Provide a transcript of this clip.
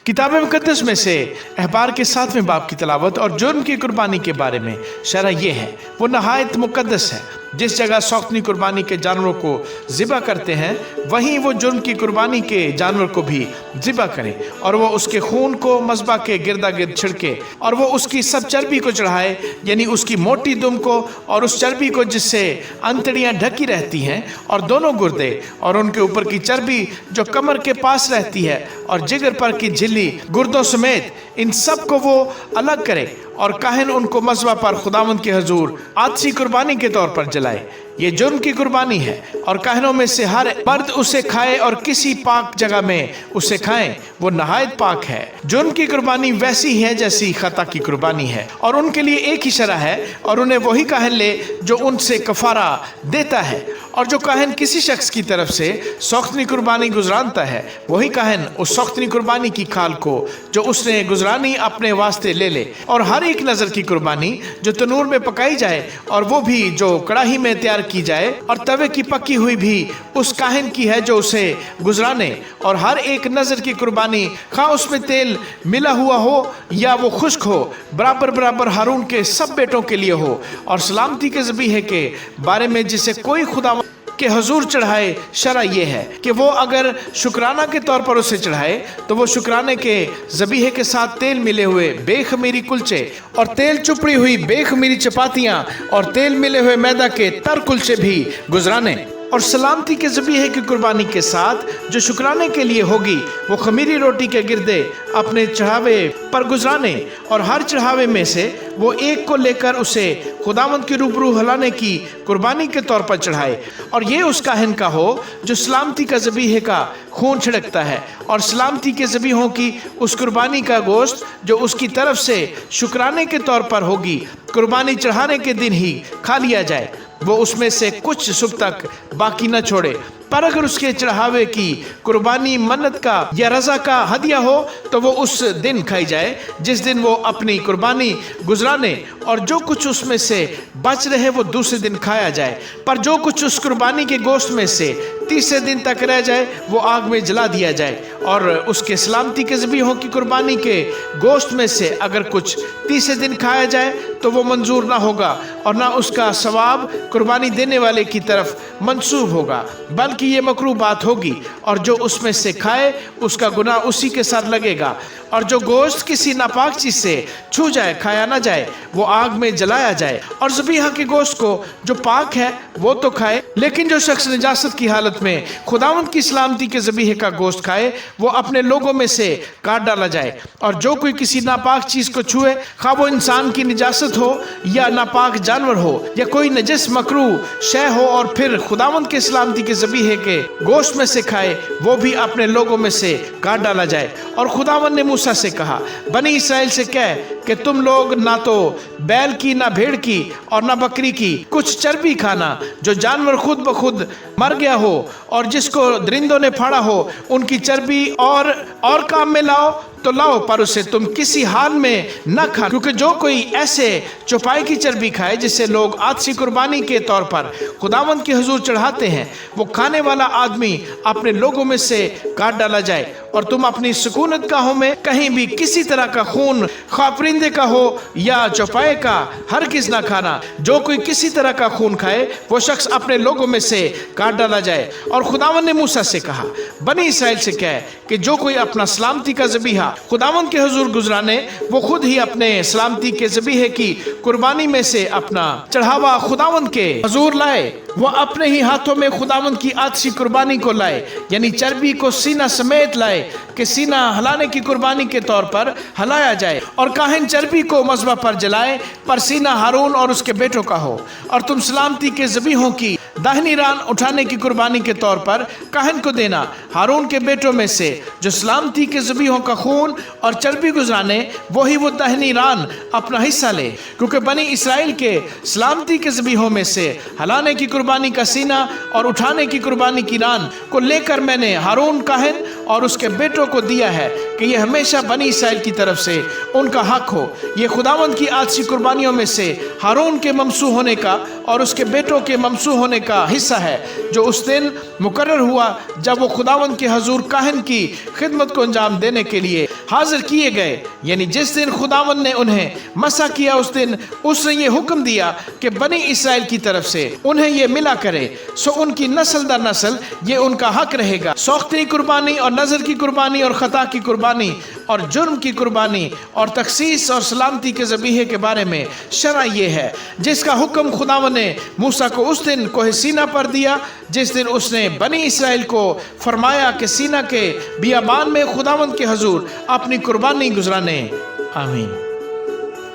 किताब मुकद्दस में से अहबार के 7वें बाब की तलावत और जुर्म की कुर्बानी के बारे में शरह ये है, वो नहायत मुकद्दस है। जिस जगह सौख्तनी कुर्बानी के जानवरों को ज़िबा करते हैं, वहीं वो जुर्म की कुर्बानी के जानवर को भी ज़िबा करें और वो उसके खून को मज़बा के गिरदा गिर्द छिड़के और वो उसकी सब चर्बी को चढ़ाए, यानी उसकी मोटी दुम को और उस चर्बी को जिससे अंतड़ियाँ ढकी रहती हैं और दोनों गुर्दे और उनके ऊपर की चर्बी जो कमर के पास रहती है और जिगर पर की झिल्ली गुर्दों समेत इन सब को वो अलग करे और काहिन उनको मज़बा पर खुदावंद के हजूर आदसी कुर्बानी के तौर पर जलाए। ये जुर्म की कुर्बानी है और काहिनों में से हर मर्द उसे खाए और किसी पाक जगह में उसे खाएं, वो नहायत पाक है। जुर्म की कुर्बानी वैसी ही है जैसी खता की कुर्बानी है और उनके लिए एक ही शरह है और उन्हें वही काहिन ले जो उनसे कफारा देता है। और जो काहिन किसी शख्स की तरफ से सौख्तनी कुर्बानी गुजरानता है, वही काहिन उस सौख्तनी कुर्बानी की खाल को जो उसने गुजरानी अपने वास्ते ले ले। और हर एक नज़र की कुर्बानी जो तनूर में पकाई जाए और वो भी जो कड़ाही में तैयार की जाए और तवे की पकी हुई भी उस काहिन की है जो उसे गुजराने। और हर एक नज़र की कुर्बानी खा उसमें तेल मिला हुआ हो या वो खुश्क हो, बराबर बराबर हारून के सब बेटों के लिए हो। और सलामती के ज़बीहे के बारे में जिसे कोई खुदा के हजूर चढ़ाए, शरह ये है कि वो अगर शुक्राना के तौर पर उसे चढ़ाए तो वो शुक्राने के ज़बीहे के साथ तेल मिले हुए बेखमीरी कुलचे और तेल चुपड़ी हुई बेखमीरी चपातियाँ और तेल मिले हुए मैदा के तर कुलचे भी गुजराने। और सलामती के ज़बीहे की कुर्बानी के साथ जो शुक्राने के लिए होगी, वो खमीरी रोटी के गिरदे अपने चढ़ावे पर गुजराने और हर चढ़ावे में से वो एक को लेकर उसे खुदावंद के रूबरू हलाने की कुर्बानी के तौर पर चढ़ाए। और ये उस काहिन का हो जो सलामती का ज़बीहे का खून छिड़कता है और सलामती के ज़बीहों की उस कुर्बानी का गोश्त जो उसकी तरफ से शुक्राने के तौर पर होगी, कुर्बानी चढ़ाने के दिन ही खा लिया जाए। वो उसमें से कुछ सुबह तक बाकी न छोड़े। पर अगर उसके चढ़ावे की कुर्बानी मन्नत का या रज़ा का हदिया हो तो वो उस दिन खाई जाए जिस दिन वो अपनी कुर्बानी गुजराने, और जो कुछ उसमें से बच रहे वो दूसरे दिन खाया जाए। पर जो कुछ उस कुर्बानी के गोश्त में से तीसरे दिन तक रह जाए वो आग में जला दिया जाए। और उसके सलामती के ज़बीहों की कुर्बानी के गोश्त में से अगर कुछ तीसरे दिन खाया जाए तो वो मंजूर ना होगा और ना उसका सवाब कुर्बानी देने वाले की तरफ मंसूब होगा, बल्कि ये मकरूह बात होगी। और जो उसमें से खाए उसका गुनाह उसी के साथ लगेगा। और जो गोश्त किसी नापाक चीज़ से छू जाए, खाया ना जाए, वो आग में जलाया जाए। और ज़बीहा के गोश्त को जो पाक है वो तो खाए, लेकिन जो शख्स निजासत की हालत में खुदावंद की सलामती के ज़बीहे का गोश्त खाए वो अपने लोगों में से काट डाला जाए। और जो कोई किसी नापाक चीज़ को छुए, खा वो इंसान की निजासत हो या नापाक जानवर हो या कोई नजस मकरूह शय हो, और फिर खुदावंद के सलामती के ज़बीहे के गोश्त में से खाए, वो भी अपने लोगों में से काट डाला जाए। और खुदावंद ने मूसा से कहा, बनी इसराइल से कह कि तुम लोग ना तो बैल की, ना भेड़ की और ना बकरी की कुछ चर्बी खाना जो जानवर खुद ब खुद मर गया हो और जिसको दरिंदों ने फाड़ा हो, उनकी चर्बी और काम में लाओ तो लाओ, पर उसे तुम किसी हाल में न खा, क्योंकि जो कोई ऐसे चौपाई की चर्बी खाए जिसे लोग आदसी कुर्बानी के तौर पर खुदावंद के हुजूर चढ़ाते हैं, वो खाने वाला आदमी अपने लोगों में से काट डाला जाए। और तुम अपनी सुकूनत गाहों में कहीं भी किसी तरह का खून, खा परिंदे का हो या चौपाए का, हरगिज़ ना खाना। जो कोई किसी तरह का खून खाए वो शख्स अपने लोगों में से काट डाला जाए। और खुदावंद ने मूसा से कहा, बनी इसराइल से कह कि जो कोई अपना सलामती का ज़बीहा खुदावंद के हुजूर गुजराने, वो खुद ही अपने सलामती के ज़बीहे की कुर्बानी में से अपना चढ़ावा खुदावंद के हुजूर लाए। वो अपने ही हाथों में खुदावंद की आदसी कुर्बानी को लाए, यानी चर्बी को सीना समेत लाए कि सीना हलाने की कुर्बानी के तौर पर हलाया जाए। और काहिन चर्बी को मज़बा पर जलाए, पर सीना हारून और उसके बेटों का हो। और तुम सलामती के ज़बीहों की दाहिनी रान उठाने की कुर्बानी के तौर पर काहिन को देना। हारून के बेटों में से जो सलामती के ज़बीहों का खून और चर्बी गुजराने, वही वो दाहिनी रान अपना हिस्सा ले, क्योंकि बनी इसराइल के सलामती के ज़बीहों में से हलाने की कुर्बानी का सीना और उठाने की कुर्बानी की रान को लेकर मैंने हारून काहिन और उसके बेटों को दिया है कि ये हमेशा बनी इसराइल की तरफ से उनका हक हो। ये खुदावंद की आदसी कुर्बानियों में से हारून के ममसू होने का اور اس کے بیٹوں کے ممسوح ہونے کا حصہ ہے جو اس دن مقرر ہوا جب وہ خداوند کے حضور کاہن کی خدمت کو انجام دینے کے لیے حاضر کیے گئے، یعنی جس دن خداوند نے انہیں مسح کیا اس دن اس نے یہ حکم دیا کہ بنی اسرائیل کی طرف سے انہیں یہ ملا کرے، سو ان کی نسل در نسل یہ ان کا حق رہے گا۔ سوختنی قربانی اور نظر کی قربانی اور خطا کی قربانی اور جرم کی قربانی اور تخصیص اور سلامتی کے ذبیحے کے بارے میں شرع یہ ہے جس کا حکم خداوند نے موسیٰ کو اس دن کوہ سینا پر دیا، جس دن اس نے بنی اسرائیل کو فرمایا کہ سینا کے بیابان میں خداوند کے حضور اپنی قربانی گزرانے۔ آمین۔